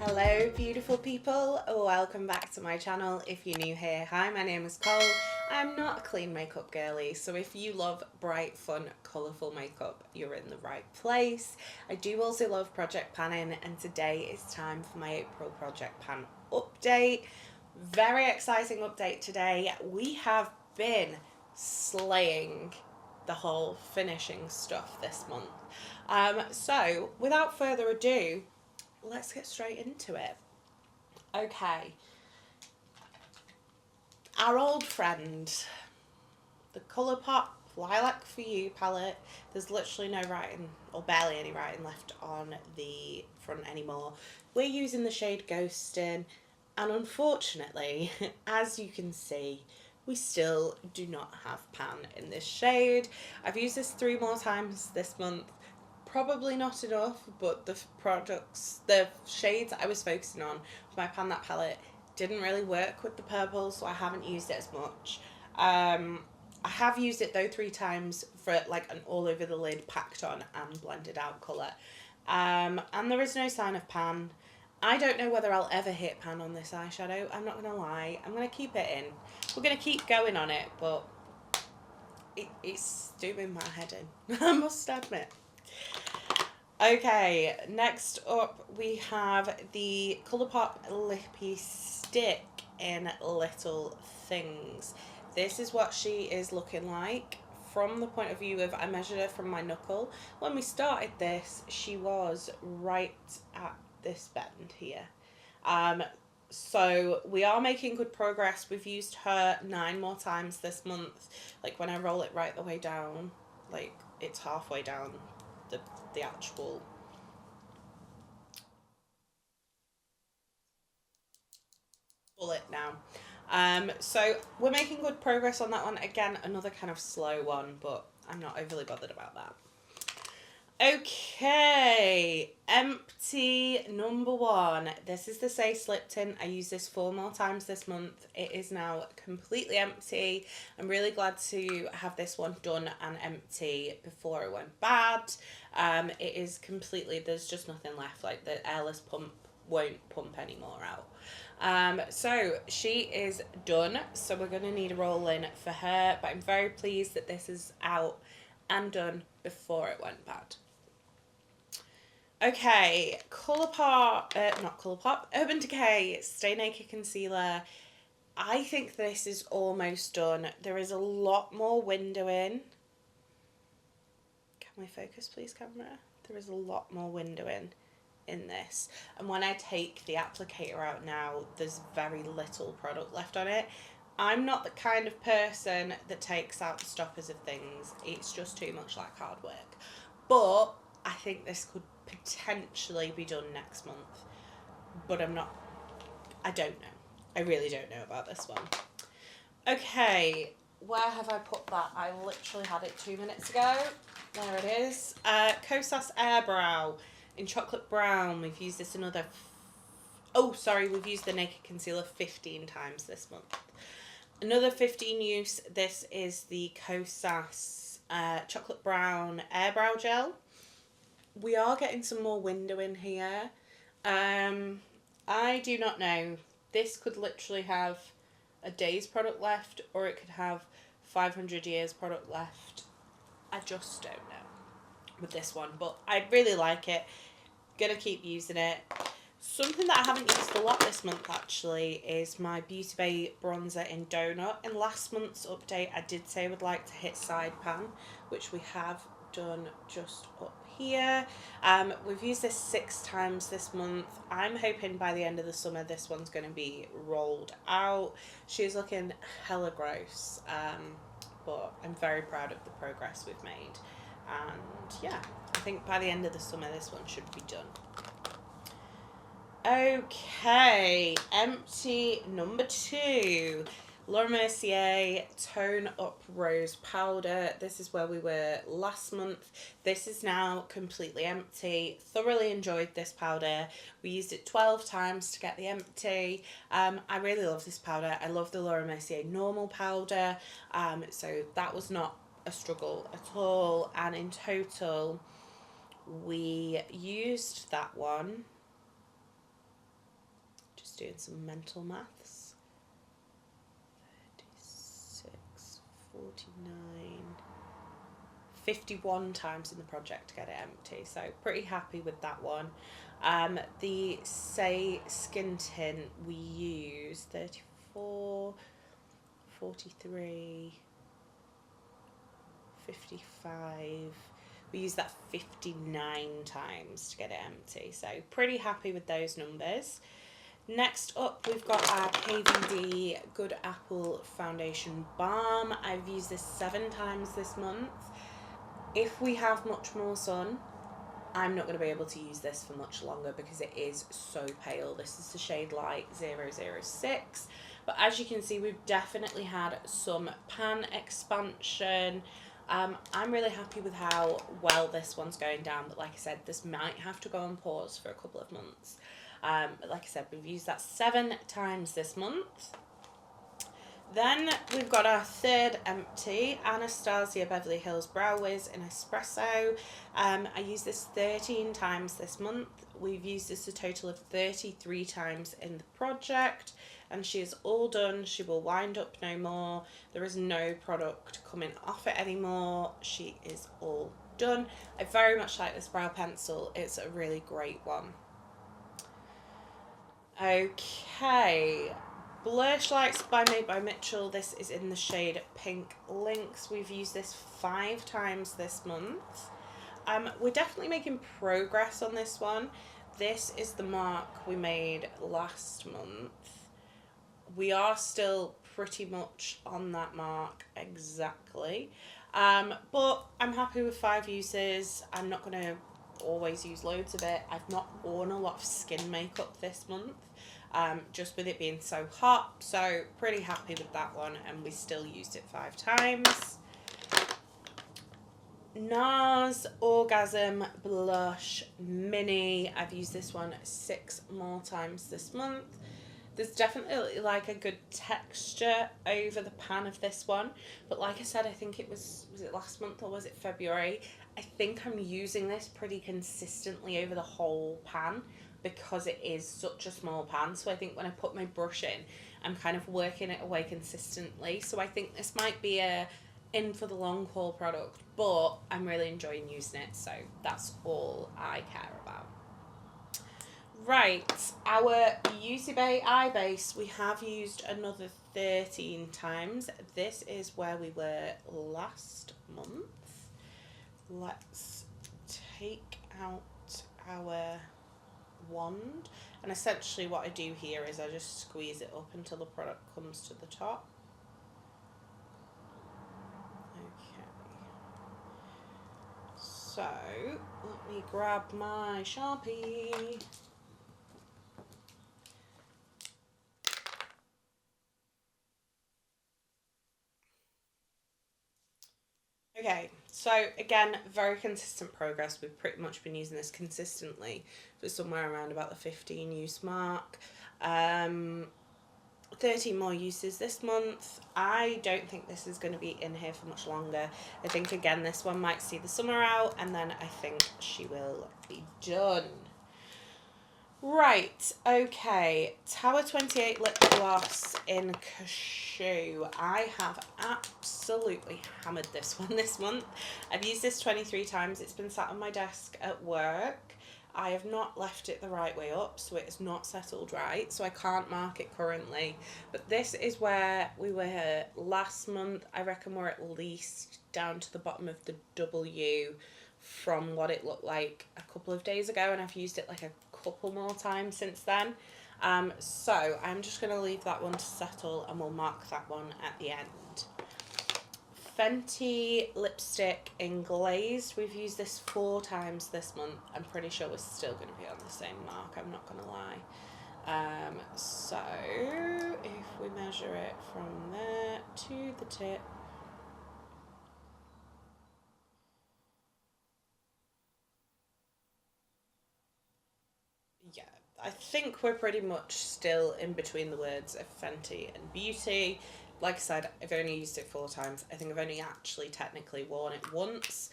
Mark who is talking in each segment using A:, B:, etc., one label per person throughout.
A: Hello beautiful people, welcome back to my channel. If you're new here, hi, my name is Cole. I'm not a clean makeup girly, so if you love bright, fun, colourful makeup, you're in the right place. I do also love project panning, and today is time for my April project pan update. Very exciting update today. We have been slaying the whole finishing stuff this month. So without further ado, let's get straight into it. Okay, our old friend, the Colourpop Lilac For You palette. There's literally no writing, or barely any writing left on the front anymore. We're using the shade Ghostin', and unfortunately, as you can see, we still do not have pan in this shade. I've used this 3 more times this month. Probably not enough, but the shades I was focusing on for my Pan That palette didn't really work with the purple, so I haven't used it as much. I have used it though 3 times for like an all over the lid packed on and blended out colour. And there is no sign of pan. I don't know whether I'll ever hit pan on this eyeshadow, I'm not going to lie. I'm going to keep it in. We're going to keep going on it, but it's doing my head in, I must admit. Okay, next up we have the Colourpop Lippy Stick in Little Things. This is what she is looking like from the point of view of, I measured her from my knuckle. When we started this, she was right at this bend here. So we are making good progress. We've used her 9 more times this month. Like when I roll it right the way down, like it's halfway down the actual bullet now. So we're making good progress on that one. Again, another kind of slow one, but I'm not overly bothered about that. Okay, empty number 1. This is the Say Slip Tint. I used this 4 more times this month. It is now completely empty. I'm really glad to have this one done and empty before it went bad. It is completely, there's just nothing left, like the airless pump won't pump any more out. So she is done, so we're going to need a roll in for her, but I'm very pleased that this is out and done before it went bad. Okay, Urban Decay Stay Naked Concealer. I think this is almost done. There is a lot more windowing. Can we focus please, camera? There is a lot more windowing in this. And when I take the applicator out now, there's very little product left on it. I'm not the kind of person that takes out the stoppers of things. It's just too much like hard work. But I think this could potentially be done next month, but I don't know. I really don't know about this one. Okay, where have I put that? I literally had it 2 minutes ago. There it is. Kosas Airbrow in Chocolate Brown. We've used this we've used the Naked Concealer 15 times this month. Another 15 use. This is the Kosas Chocolate Brown Airbrow Gel. We are getting some more windowing here. I do not know. This could literally have a day's product left, or it could have 500 years product left. I just don't know with this one, but I really like it. Gonna keep using it. Something that I haven't used a lot this month actually is my Beauty Bay bronzer in Donut. In last month's update, I did say I would like to hit side pan, which we have done just up here. We've used this 6 times this month. I'm hoping by the end of the summer this one's going to be rolled out. She's looking hella gross, but I'm very proud of the progress we've made, and yeah, I think by the end of the summer this one should be done. Okay, empty number 2. Laura Mercier Tone Up Rose Powder. This is where we were last month. This is now completely empty. Thoroughly enjoyed this powder. We used it 12 times to get the empty. I really love this powder. I love the Laura Mercier normal powder. So that was not a struggle at all, and in total we used that one, just doing some mental maths, 36, 49, 51 times in the project to get it empty, so pretty happy with that one. The Say skin tint we used 34, 43, 55. We used that 59 times to get it empty, so pretty happy with those numbers. Next up, we've got our KVD Good Apple Foundation Balm. I've used this 7 times this month. If we have much more sun, I'm not going to be able to use this for much longer because it is so pale. This is the shade Light 006. But as you can see, we've definitely had some pan expansion. I'm really happy with how well this one's going down, but like I said, this might have to go on pause for a couple of months. But like I said, we've used that 7 times this month. Then we've got our third empty, Anastasia Beverly Hills Brow Wiz in Espresso. I used this 13 times this month. We've used this a total of 33 times in the project, and she is all done. She will wind up no more. There is no product coming off it anymore. She is all done. I very much like this brow pencil. It's a really great one. Okay, Blush Lights by Made by Mitchell. This is in the shade Pink Lynx. We've used this 5 times this month. We're definitely making progress on this one. This is the mark we made last month. We are still pretty much on that mark exactly. But I'm happy with 5 uses. I'm not going to always use loads of it. I've not worn a lot of skin makeup this month. Just with it being so hot, so pretty happy with that one, and we still used it 5 times. NARS Orgasm Blush Mini. I've used this one 6 more times this month. There's definitely like a good texture over the pan of this one, but like I said, I think it was it last month or was it February? I think I'm using this pretty consistently over the whole pan, because it is such a small pan. So I think when I put my brush in, I'm kind of working it away consistently. So I think this might be a in for the long haul product, but I'm really enjoying using it. So that's all I care about. Right, our Beauty Bay eye base, we have used another 13 times. This is where we were last month. Let's take out our wand, and essentially what I do here is I just squeeze it up until the product comes to the top. Okay, so let me grab my Sharpie. Okay, so again, very consistent progress. We've pretty much been using this consistently for somewhere around about the 15 use mark. 13 more uses this month. I don't think this is going to be in here for much longer. I think again this one might see the summer out, and then I think she will be done. Right, okay, Tower 28 lip gloss in Cashew. I have absolutely hammered this one this month. I've used this 23 times. It's been sat on my desk at work. I have not left it the right way up, so it is not settled right, so I can't mark it currently. But this is where we were last month. I reckon we're at least down to the bottom of the W from what it looked like a couple of days ago, and I've used it like a couple more times since then. So I'm just going to leave that one to settle, and we'll mark that one at the end. Fenty lipstick in Glazed. We've used this 4 times this month. I'm pretty sure we're still going to be on the same mark, I'm not going to lie. So if we measure it from there to the tip, yeah, I think we're pretty much still in between the words of Fenty and Beauty. like I said, I've only used it 4 times. I think I've only actually technically worn it once.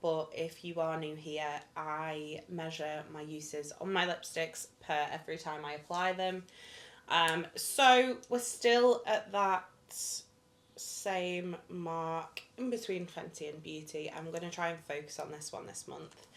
A: But if you are new here, I measure my uses on my lipsticks per every time I apply them. So we're still at that same mark in between Fenty and Beauty. I'm going to try and focus on this one this month.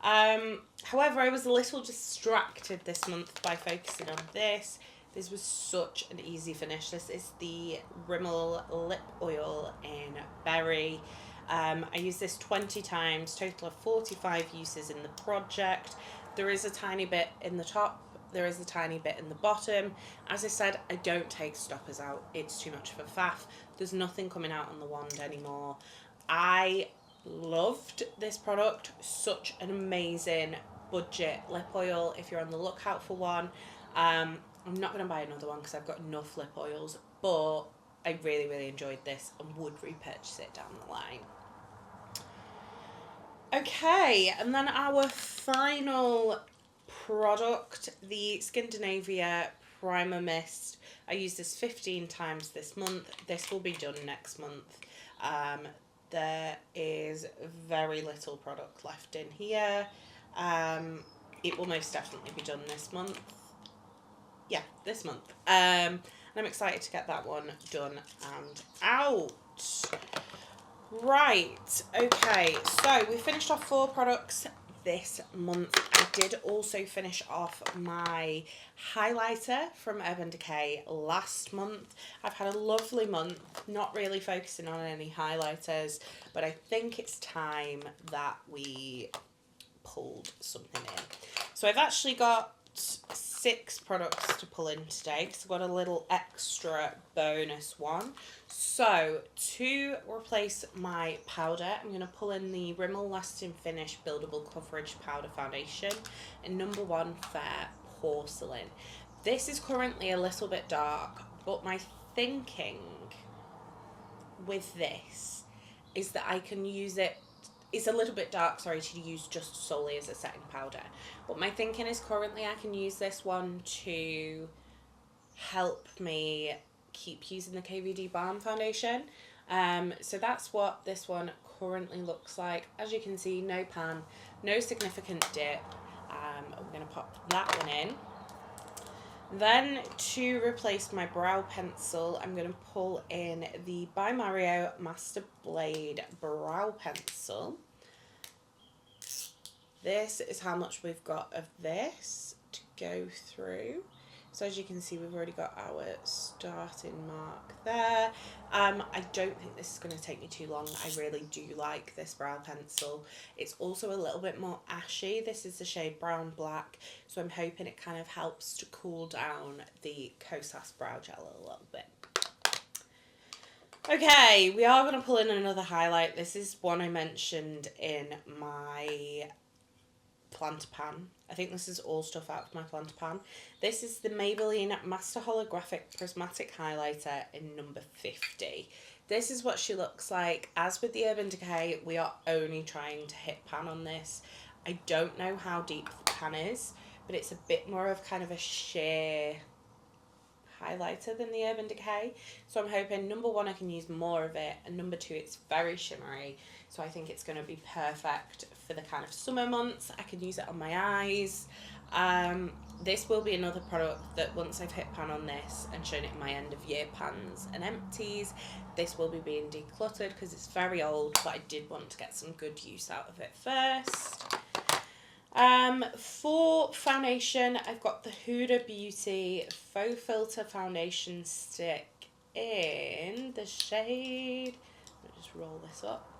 A: However, I was a little distracted this month by focusing on this. This was such an easy finish. This is the Rimmel Lip Oil in Berry. I used this 20 times, total of 45 uses in the project. There is a tiny bit in the top, there is a tiny bit in the bottom. As I said, I don't take stoppers out. It's too much of a faff. There's nothing coming out on the wand anymore. I loved this product. Such an amazing budget lip oil if you're on the lookout for one. I'm not going to buy another one because I've got enough lip oils, but I really, really enjoyed this and would repurchase it down the line. Okay, and then our final product, the Scandinavia Primer Mist. I used this 15 times this month. This will be done next month. There is very little product left in here. It will most definitely be done this month. Yeah, this month. And I'm excited to get that one done and out. Right, okay, so we finished off 4 products this month. I did also finish off my highlighter from Urban Decay last month. I've had a lovely month, not really focusing on any highlighters, but I think it's time that we pulled something in. So I've actually got 6 products to pull in today because I've got a little extra bonus one. So to replace my powder, I'm going to pull in the Rimmel Lasting Finish Buildable Coverage Powder Foundation in number 1 Fair Porcelain. This is currently a little bit dark, but my thinking with this is that I can use it. It's a little bit dark, sorry, to use just solely as a setting powder. But my thinking is currently I can use this one to help me keep using the KVD Balm Foundation. So that's what this one currently looks like. As you can see, no pan, no significant dip. I'm going to pop that one in. Then to replace my brow pencil, I'm going to pull in the By Mario Master Blade Brow Pencil. This is how much we've got of this to go through. So as you can see, we've already got our starting mark there. I don't think this is going to take me too long. I really do like this brow pencil. It's also a little bit more ashy. This is the shade Brown Black, so I'm hoping it kind of helps to cool down the Kosas Brow Gel a little bit. Okay, we are going to pull in another highlight. This is one I mentioned in my planter pan. I think this is all stuff out of my planter pan. This is the Maybelline Master Holographic Prismatic Highlighter in number 50. This is what she looks like. As with the Urban Decay, we are only trying to hit pan on this. I don't know how deep the pan is, but it's a bit more of kind of a sheer highlighter than the Urban Decay. So I'm hoping, number 1, I can use more of it, and number 2, it's very shimmery. So I think it's going to be perfect for the kind of summer months. I can use it on my eyes. This will be another product that once I've hit pan on this and shown it in my end of year pans and empties, this will be being decluttered because it's very old, but I did want to get some good use out of it first. For foundation, I've got the Huda Beauty Faux Filter Foundation Stick in the shade, let me just roll this up.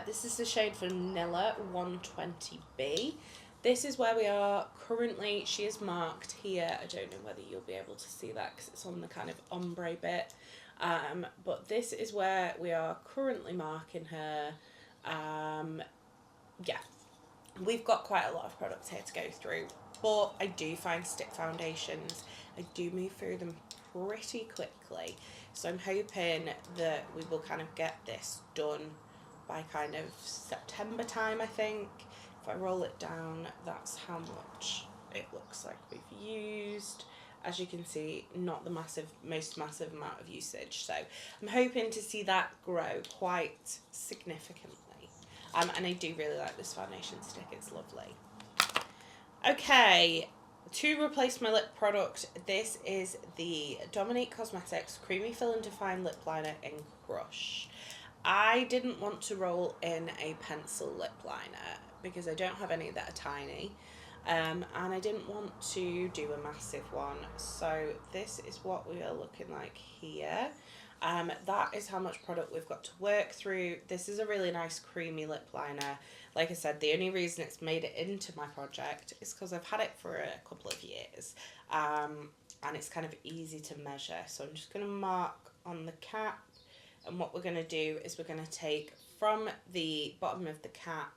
A: This is the shade Vanilla 120B. This is where we are currently. She is marked here. I don't know whether you'll be able to see that because it's on the kind of ombre bit. But this is where we are currently marking her. Yeah, we've got quite a lot of products here to go through. But I do find stick foundations, I do move through them pretty quickly. So I'm hoping that we will kind of get this done by kind of September time, I think. If I roll it down, that's how much it looks like we've used. as you can see, not the most massive amount of usage. So I'm hoping to see that grow quite significantly. And I do really like this foundation stick, it's lovely. Okay, to replace my lip product, this is the Dominique Cosmetics Creamy Fill and Define Lip Liner in Crush. I didn't want to roll in a pencil lip liner because I don't have any that are tiny. And I didn't want to do a massive one, so this is what we are looking like here. That is how much product we've got to work through. This is a really nice creamy lip liner. Like I said, the only reason it's made it into my project is because I've had it for a couple of years, and it's kind of easy to measure. So I'm just going to mark on the cap, and what we're going to do is we're going to take from the bottom of the cap,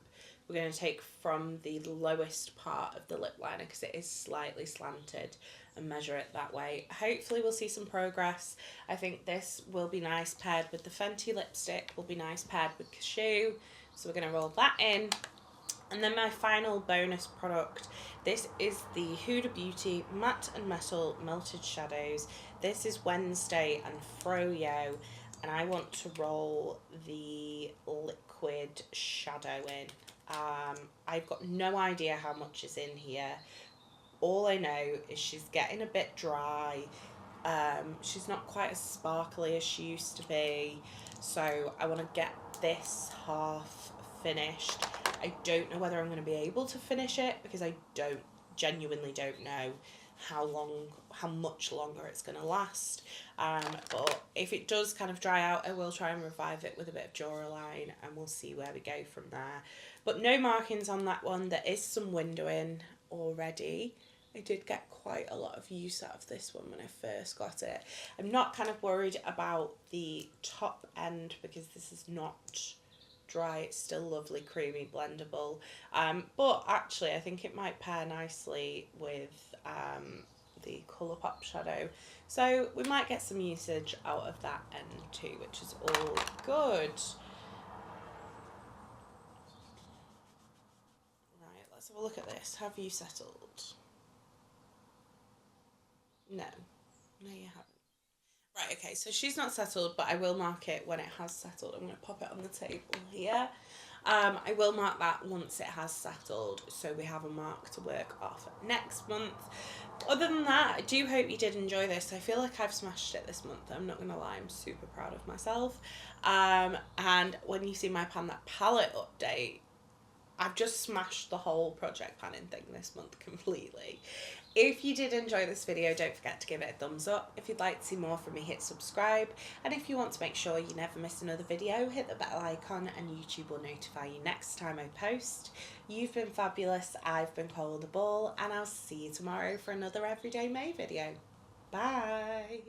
A: we're going to take from the lowest part of the lip liner because it is slightly slanted, and measure it that way. Hopefully we'll see some progress. I think this will be nice paired with the Fenty lipstick, will be nice paired with Cashew. So we're going to roll that in. And then my final bonus product, this is the Huda Beauty Matte and Metal Melted Shadows. This is Wednesday and Froyo, and I want to roll the liquid shadow in. I've got no idea how much is in here. All I know is she's getting a bit dry. She's not quite as sparkly as she used to be. So I want to get this half finished. I don't know whether I'm going to be able to finish it because I genuinely don't know how much longer it's going to last. But if it does kind of dry out, I will try and revive it with a bit of Duraline, and we'll see where we go from there. But no markings on that one. There is some windowing already. I did get quite a lot of use out of this one when I first got it. I'm not kind of worried about the top end because this is not dry. It's still lovely, creamy, blendable. But actually I think it might pair nicely with the Colourpop shadow. So we might get some usage out of that end too, which is all good. Right, let's have a look at this. Have you settled? No. No, you haven't. Right, okay, so she's not settled, but I will mark it when it has settled. I'm going to pop it on the table here. I will mark that once it has settled, so we have a mark to work off next month. Other than that, I do hope you did enjoy this. I feel like I've smashed it this month. I'm not going to lie, I'm super proud of myself. And when you see my Pan That palette update, I've just smashed the whole project panning thing this month completely. If you did enjoy this video, don't forget to give it a thumbs up. If you'd like to see more from me, hit subscribe. And if you want to make sure you never miss another video, hit the bell icon and YouTube will notify you next time I post. You've been fabulous, I've been Cole the Ball, and I'll see you tomorrow for another Everyday May video. Bye!